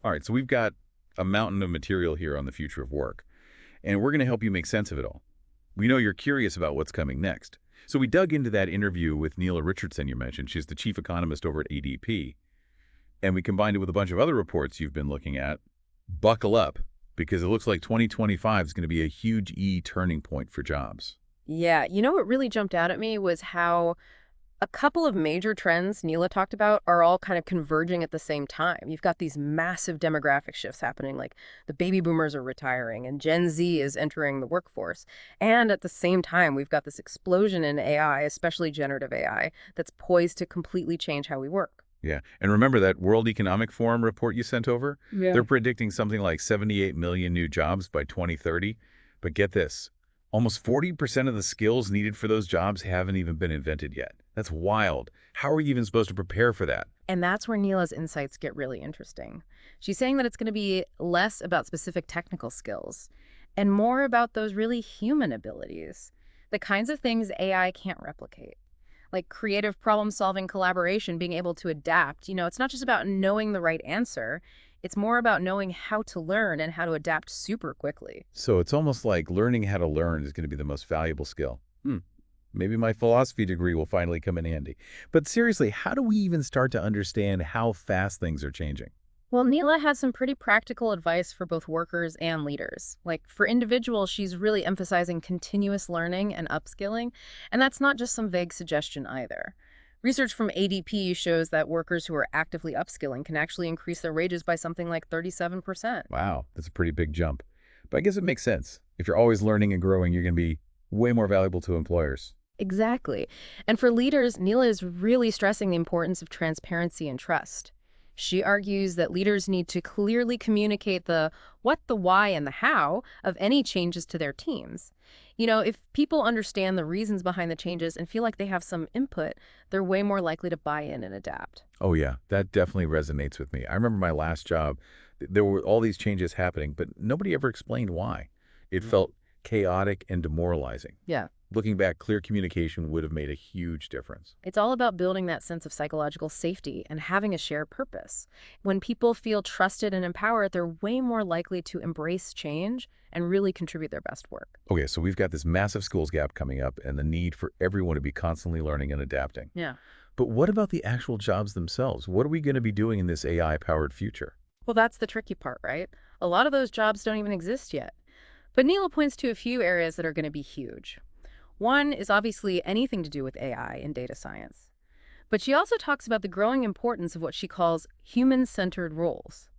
All right, so we've got a mountain of material here on the future of work, and we're going to help you make sense of it all. We know you're curious about what's coming next. So we dug into that interview with Nila Richardson you mentioned. She's the chief economist over at ADP. And we combined it with a bunch of other reports you've been looking at. Buckle up, because it looks like 2025 is going to be a huge turning point for jobs. Yeah, what really jumped out at me was how a couple of major trends Neela talked about are all kind of converging at the same time. You've got these massive demographic shifts happening, like the baby boomers are retiring and Gen Z is entering the workforce. And at the same time, we've got this explosion in AI, especially generative AI, that's poised to completely change how we work. Yeah, and remember that World Economic Forum report you sent over? Yeah. They're predicting something like 78 million new jobs by 2030. But get this, almost 40% of the skills needed for those jobs haven't even been invented yet. That's wild. How are you even supposed to prepare for that? And that's where Neela's insights get really interesting. She's saying that it's going to be less about specific technical skills and more about those really human abilities, the kinds of things AI can't replicate, like creative problem solving, collaboration, being able to adapt. It's not just about knowing the right answer, it's more about knowing how to learn and how to adapt super quickly. So it's almost like learning how to learn is going to be the most valuable skill. Maybe my philosophy degree will finally come in handy. But seriously, how do we even start to understand how fast things are changing? Well, Neela has some pretty practical advice for both workers and leaders. Like for individuals, she's really emphasizing continuous learning and upskilling, and that's not just some vague suggestion either. Research from ADP shows that workers who are actively upskilling can actually increase their wages by something like 37%. Wow, that's a pretty big jump. But I guess it makes sense. If you're always learning and growing, you're going to be way more valuable to employers. Exactly. And for leaders, Neela is really stressing the importance of transparency and trust. She argues that leaders need to clearly communicate the what, the why, and the how of any changes to their teams. If people understand the reasons behind the changes and feel like they have some input, they're way more likely to buy in and adapt. Oh, yeah, that definitely resonates with me. I remember my last job, there were all these changes happening, but nobody ever explained why. It felt chaotic and demoralizing. Yeah. Looking back, clear communication would have made a huge difference. It's all about building that sense of psychological safety and having a shared purpose. When people feel trusted and empowered, they're way more likely to embrace change and really contribute their best work. Okay, so we've got this massive skills gap coming up and the need for everyone to be constantly learning and adapting. Yeah. But what about the actual jobs themselves? What are we going to be doing in this AI-powered future? Well, that's the tricky part, right? A lot of those jobs don't even exist yet. But Neela points to a few areas that are going to be huge. One is obviously anything to do with AI and data science. But she also talks about the growing importance of what she calls human-centered roles.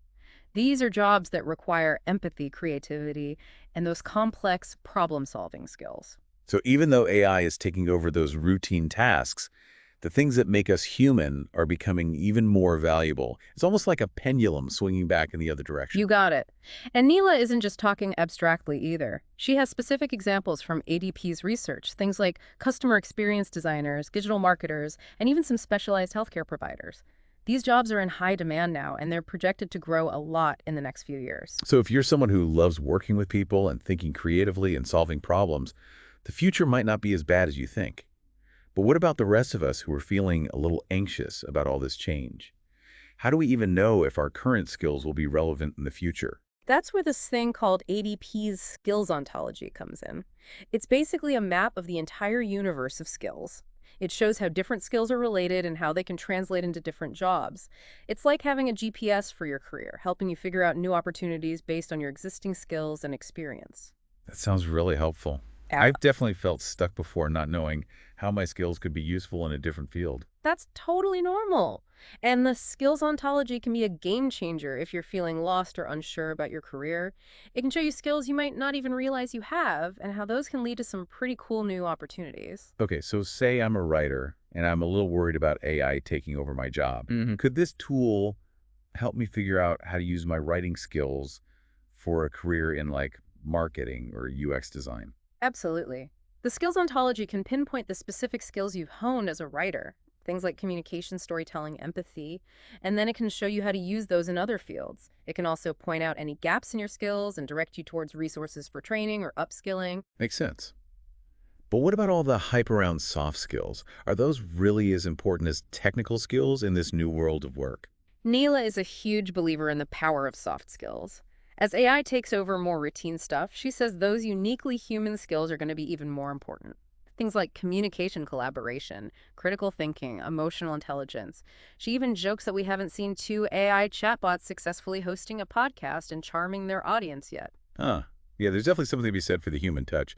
These are jobs that require empathy, creativity, and those complex problem-solving skills. So even though AI is taking over those routine tasks, the things that make us human are becoming even more valuable. It's almost like a pendulum swinging back in the other direction. You got it. And Neela isn't just talking abstractly either. She has specific examples from ADP's research, things like customer experience designers, digital marketers, and even some specialized healthcare providers. These jobs are in high demand now, and they're projected to grow a lot in the next few years. So if you're someone who loves working with people and thinking creatively and solving problems, the future might not be as bad as you think. But what about the rest of us who are feeling a little anxious about all this change? How do we even know if our current skills will be relevant in the future? That's where this thing called ADP's skills ontology comes in. It's basically a map of the entire universe of skills. It shows how different skills are related and how they can translate into different jobs. It's like having a GPS for your career, helping you figure out new opportunities based on your existing skills and experience. That sounds really helpful. Yeah. I've definitely felt stuck before not knowing how my skills could be useful in a different field. That's totally normal. And the skills ontology can be a game changer if you're feeling lost or unsure about your career. It can show you skills you might not even realize you have and how those can lead to some pretty cool new opportunities. Okay, so say I'm a writer and I'm a little worried about AI taking over my job. Could this tool help me figure out how to use my writing skills for a career in like marketing or UX design? Absolutely. The skills ontology can pinpoint the specific skills you've honed as a writer, things like communication, storytelling, empathy, and then it can show you how to use those in other fields. It can also point out any gaps in your skills and direct you towards resources for training or upskilling. Makes sense. But what about all the hype around soft skills? Are those really as important as technical skills in this new world of work? Nila is a huge believer in the power of soft skills. As AI takes over more routine stuff, she says those uniquely human skills are going to be even more important. Things like communication collaboration, critical thinking, emotional intelligence. She even jokes that we haven't seen two AI chatbots successfully hosting a podcast and charming their audience yet. Huh. Yeah, there's definitely something to be said for the human touch.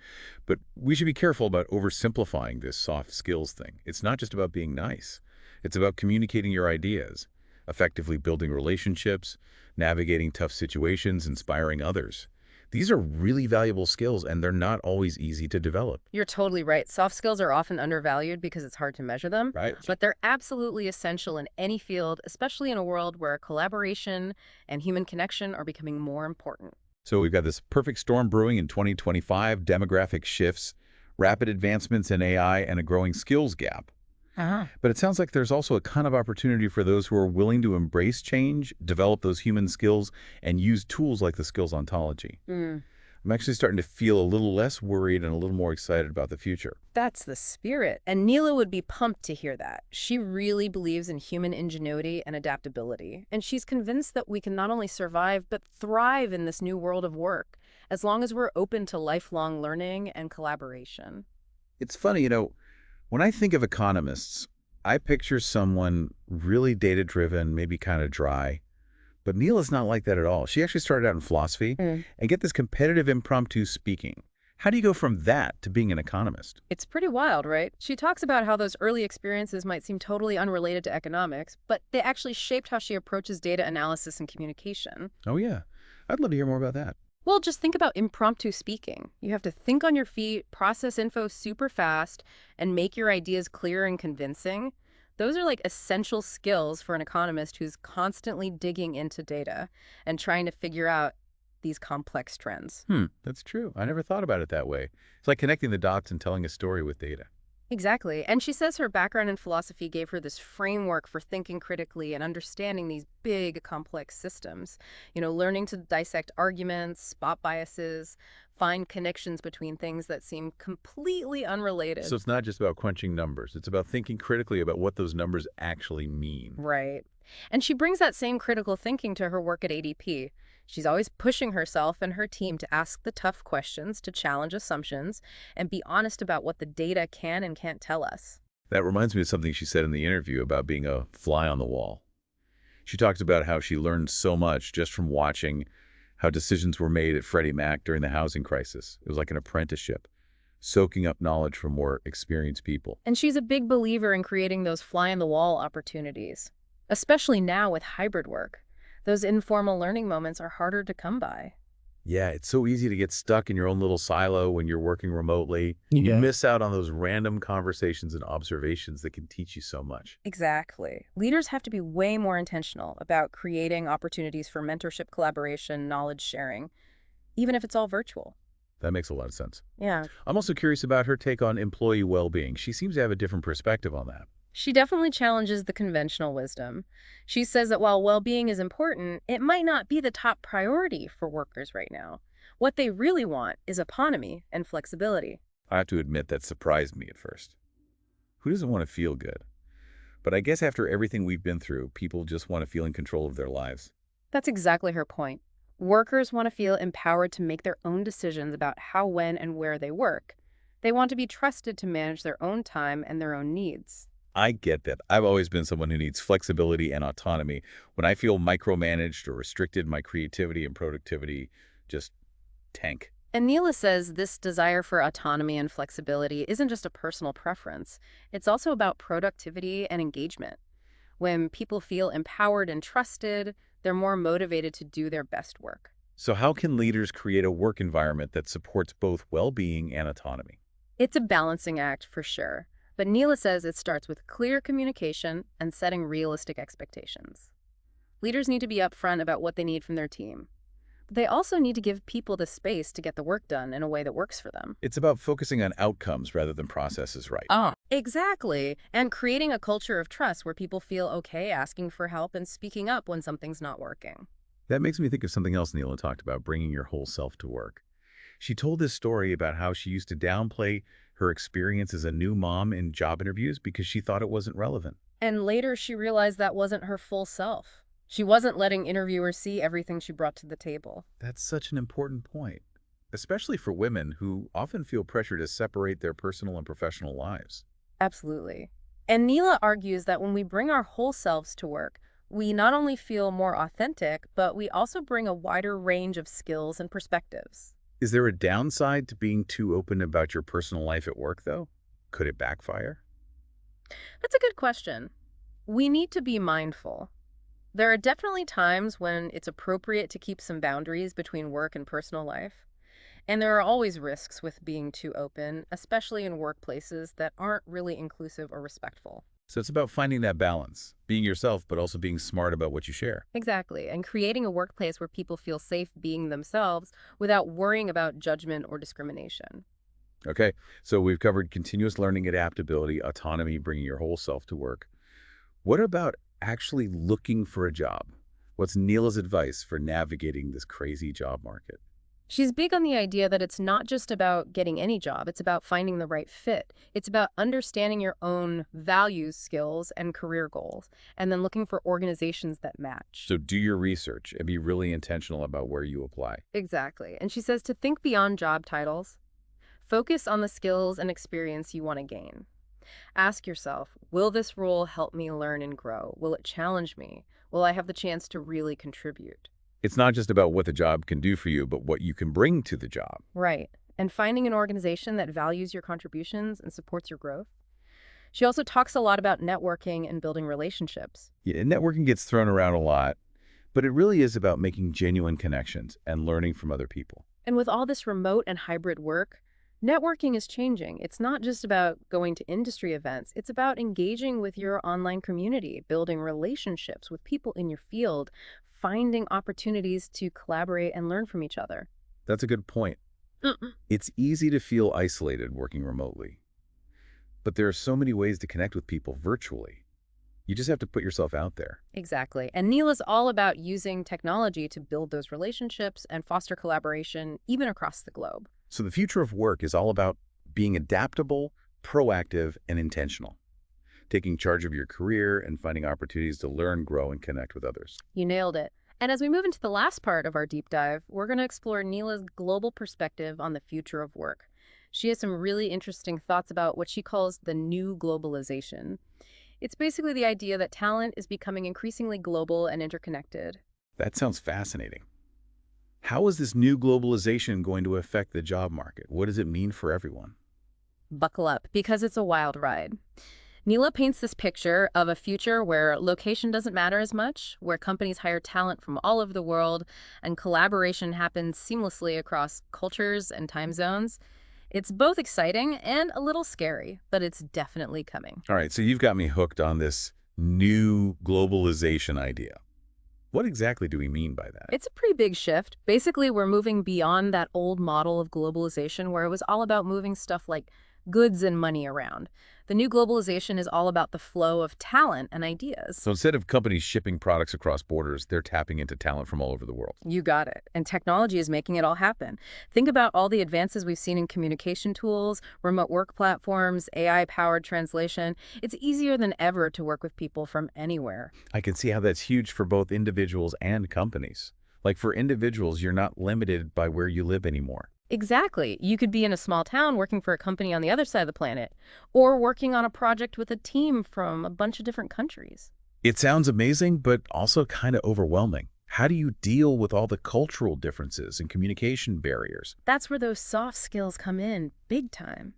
But we should be careful about oversimplifying this soft skills thing. It's not just about being nice. It's about communicating your ideas, effectively building relationships, navigating tough situations, inspiring others. These are really valuable skills, and they're not always easy to develop. You're totally right. Soft skills are often undervalued because it's hard to measure them, Right. but they're absolutely essential in any field, especially in a world where collaboration and human connection are becoming more important. So we've got this perfect storm brewing in 2025, demographic shifts, rapid advancements in AI, and a growing skills gap. Uh-huh. But it sounds like there's also a kind of opportunity for those who are willing to embrace change, develop those human skills, and use tools like the skills ontology. I'm actually starting to feel a little less worried and a little more excited about the future. That's the spirit. And Neela would be pumped to hear that. She really believes in human ingenuity and adaptability. And she's convinced that we can not only survive, but thrive in this new world of work, as long as we're open to lifelong learning and collaboration. It's funny, when I think of economists, I picture someone really data-driven, maybe kind of dry. But Neela's not like that at all. She actually started out in philosophy and get this competitive impromptu speaking. How do you go from that to being an economist? It's pretty wild, right? She talks about how those early experiences might seem totally unrelated to economics, but they actually shaped how she approaches data analysis and communication. Oh, yeah. I'd love to hear more about that. Well, just think about impromptu speaking. You have to think on your feet, process info super fast, and make your ideas clear and convincing. Those are like essential skills for an economist who's constantly digging into data and trying to figure out these complex trends. That's true. I never thought about it that way. It's like connecting the dots and telling a story with data. Exactly. And she says her background in philosophy gave her this framework for thinking critically and understanding these big, complex systems. Learning to dissect arguments, spot biases, find connections between things that seem completely unrelated. So it's not just about crunching numbers. It's about thinking critically about what those numbers actually mean. Right. And she brings that same critical thinking to her work at ADP. She's always pushing herself and her team to ask the tough questions, to challenge assumptions, and be honest about what the data can and can't tell us. That reminds me of something she said in the interview about being a fly on the wall. She talks about how she learned so much just from watching how decisions were made at Freddie Mac during the housing crisis. It was like an apprenticeship, soaking up knowledge from more experienced people. And she's a big believer in creating those fly-on-the-wall opportunities, especially now with hybrid work. Those informal learning moments are harder to come by. Yeah, it's so easy to get stuck in your own little silo when you're working remotely. You Yeah. miss out on those random conversations and observations that can teach you so much. Exactly. Leaders have to be way more intentional about creating opportunities for mentorship, collaboration, knowledge sharing, even if it's all virtual. That makes a lot of sense. Yeah. I'm also curious about her take on employee well-being. She seems to have a different perspective on that. She definitely challenges the conventional wisdom. She says that while well-being is important, it might not be the top priority for workers right now. What they really want is autonomy and flexibility. I have to admit that surprised me at first. Who doesn't want to feel good? But I guess after everything we've been through, people just want to feel in control of their lives. That's exactly her point. Workers want to feel empowered to make their own decisions about how, when, and where they work. They want to be trusted to manage their own time and their own needs. I get that. I've always been someone who needs flexibility and autonomy. When I feel micromanaged or restricted, my creativity and productivity just tank. And Neela says this desire for autonomy and flexibility isn't just a personal preference. It's also about productivity and engagement. When people feel empowered and trusted, they're more motivated to do their best work. So how can leaders create a work environment that supports both well-being and autonomy? It's a balancing act for sure. But Neela says it starts with clear communication and setting realistic expectations. Leaders need to be upfront about what they need from their team. But they also need to give people the space to get the work done in a way that works for them. It's about focusing on outcomes rather than processes, right? Exactly. And creating a culture of trust where people feel okay asking for help and speaking up when something's not working. That makes me think of something else Neela talked about, bringing your whole self to work. She told this story about how she used to downplay her experience as a new mom in job interviews because she thought it wasn't relevant. And later she realized that wasn't her full self. She wasn't letting interviewers see everything she brought to the table. That's such an important point, especially for women who often feel pressure to separate their personal and professional lives. Absolutely. And Neela argues that when we bring our whole selves to work, we not only feel more authentic, but we also bring a wider range of skills and perspectives. Is there a downside to being too open about your personal life at work, though? Could it backfire? That's a good question. We need to be mindful. There are definitely times when it's appropriate to keep some boundaries between work and personal life. And there are always risks with being too open, especially in workplaces that aren't really inclusive or respectful. So it's about finding that balance, being yourself, but also being smart about what you share. Exactly. And creating a workplace where people feel safe being themselves without worrying about judgment or discrimination. Okay, so we've covered continuous learning, adaptability, autonomy, bringing your whole self to work. What about actually looking for a job? What's Neela's advice for navigating this crazy job market? She's big on the idea that it's not just about getting any job, it's about finding the right fit. It's about understanding your own values, skills, and career goals, and then looking for organizations that match. So do your research and be really intentional about where you apply. Exactly. And she says to think beyond job titles, focus on the skills and experience you want to gain. Ask yourself, will this role help me learn and grow? Will it challenge me? Will I have the chance to really contribute? It's not just about what the job can do for you, but what you can bring to the job. Right. And finding an organization that values your contributions and supports your growth. She also talks a lot about networking and building relationships. Yeah, networking gets thrown around a lot, but it really is about making genuine connections and learning from other people. And with all this remote and hybrid work, networking is changing. It's not just about going to industry events. It's about engaging with your online community, building relationships with people in your field, finding opportunities to collaborate and learn from each other. That's a good point. It's easy to feel isolated working remotely, but there are so many ways to connect with people virtually. You just have to put yourself out there. Exactly. And Neela's all about using technology to build those relationships and foster collaboration, even across the globe. So the future of work is all about being adaptable, proactive, and intentional, taking charge of your career and finding opportunities to learn, grow, and connect with others. You nailed it. And as we move into the last part of our deep dive, we're going to explore Neela's global perspective on the future of work. She has some really interesting thoughts about what she calls the new globalization. It's basically the idea that talent is becoming increasingly global and interconnected. That sounds fascinating. How is this new globalization going to affect the job market? What does it mean for everyone? Buckle up, because it's a wild ride. Neela paints this picture of a future where location doesn't matter as much, where companies hire talent from all over the world, and collaboration happens seamlessly across cultures and time zones. It's both exciting and a little scary, but it's definitely coming. All right, so you've got me hooked on this new globalization idea. What exactly do we mean by that? It's a pretty big shift. Basically, we're moving beyond that old model of globalization where it was all about moving stuff like goods and money around. The new globalization is all about the flow of talent and ideas. So instead of companies shipping products across borders, they're tapping into talent from all over the world. You got it. And technology is making it all happen. Think about all the advances we've seen in communication tools, remote work platforms, AI-powered translation. It's easier than ever to work with people from anywhere. I can see how that's huge for both individuals and companies. Like for individuals, you're not limited by where you live anymore. Exactly. You could be in a small town working for a company on the other side of the planet, or working on a project with a team from a bunch of different countries. It sounds amazing, but also kind of overwhelming. How do you deal with all the cultural differences and communication barriers? That's where those soft skills come in, big time.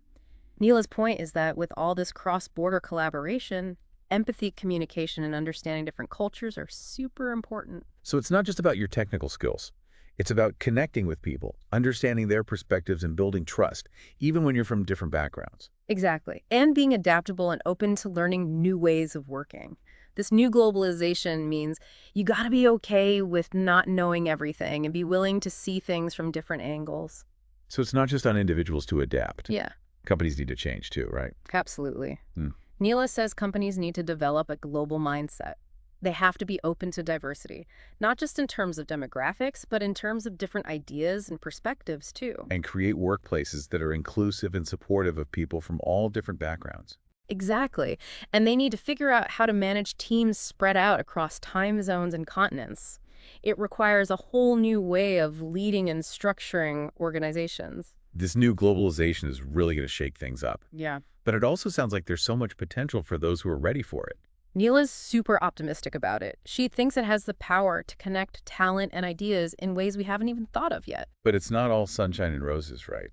Neela's point is that with all this cross-border collaboration, empathy, communication, and understanding different cultures are super important. So it's not just about your technical skills. It's about connecting with people, understanding their perspectives, and building trust, even when you're from different backgrounds. Exactly. And being adaptable and open to learning new ways of working. This new globalization means you got to be okay with not knowing everything and be willing to see things from different angles. So it's not just on individuals to adapt. Yeah, Companies need to change too, right? absolutely. Hmm. Neela says companies need to develop a global mindset. They have to be open to diversity, not just in terms of demographics, but in terms of different ideas and perspectives, too. And create workplaces that are inclusive and supportive of people from all different backgrounds. Exactly. And they need to figure out how to manage teams spread out across time zones and continents. It requires a whole new way of leading and structuring organizations. This new globalization is really going to shake things up. Yeah. But it also sounds like there's so much potential for those who are ready for it. Neela's super optimistic about it. She thinks it has the power to connect talent and ideas in ways we haven't even thought of yet. But it's not all sunshine and roses, right?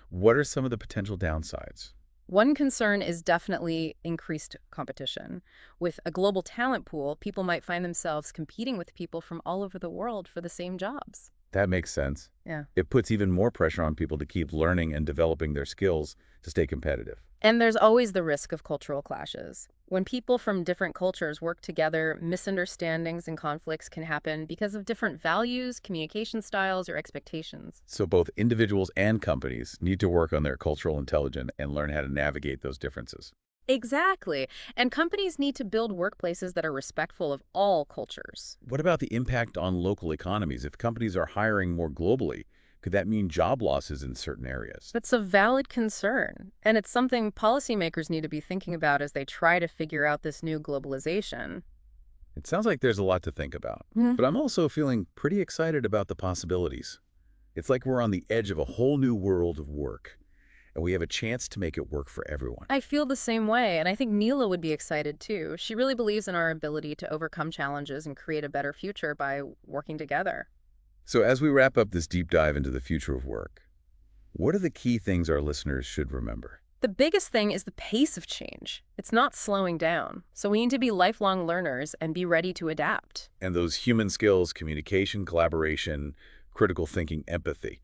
What are some of the potential downsides? One concern is definitely increased competition. With a global talent pool, people might find themselves competing with people from all over the world for the same jobs. That makes sense. Yeah. It puts even more pressure on people to keep learning and developing their skills to stay competitive. And there's always the risk of cultural clashes. When people from different cultures work together, misunderstandings and conflicts can happen because of different values, communication styles, or expectations. So both individuals and companies need to work on their cultural intelligence and learn how to navigate those differences. Exactly. And companies need to build workplaces that are respectful of all cultures. What about the impact on local economies? If companies are hiring more globally, could that mean job losses in certain areas? That's a valid concern, and it's something policymakers need to be thinking about as they try to figure out this new globalization. It sounds like there's a lot to think about, Mhm. but I'm also feeling pretty excited about the possibilities. It's like we're on the edge of a whole new world of work, and we have a chance to make it work for everyone. I feel the same way, and I think Neela would be excited too. She really believes in our ability to overcome challenges and create a better future by working together. So as we wrap up this deep dive into the future of work, what are the key things our listeners should remember? The biggest thing is the pace of change. It's not slowing down, so we need to be lifelong learners and be ready to adapt. And those human skills, communication, collaboration, critical thinking, empathy,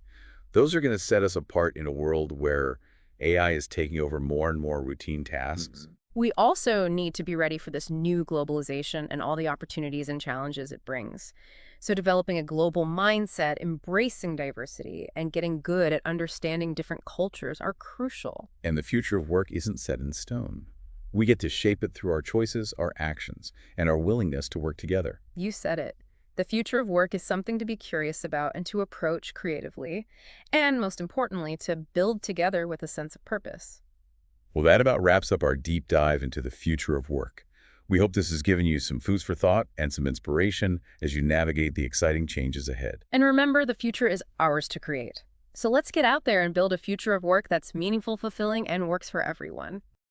those are going to set us apart in a world where AI is taking over more and more routine tasks. We also need to be ready for this new globalization and all the opportunities and challenges it brings. So developing a global mindset, embracing diversity, and getting good at understanding different cultures are crucial. And the future of work isn't set in stone. We get to shape it through our choices, our actions, and our willingness to work together. You said it. The future of work is something to be curious about and to approach creatively, and most importantly, to build together with a sense of purpose. Well, that about wraps up our deep dive into the future of work. We hope this has given you some food for thought and some inspiration as you navigate the exciting changes ahead. And remember, the future is ours to create. So let's get out there and build a future of work that's meaningful, fulfilling, and works for everyone.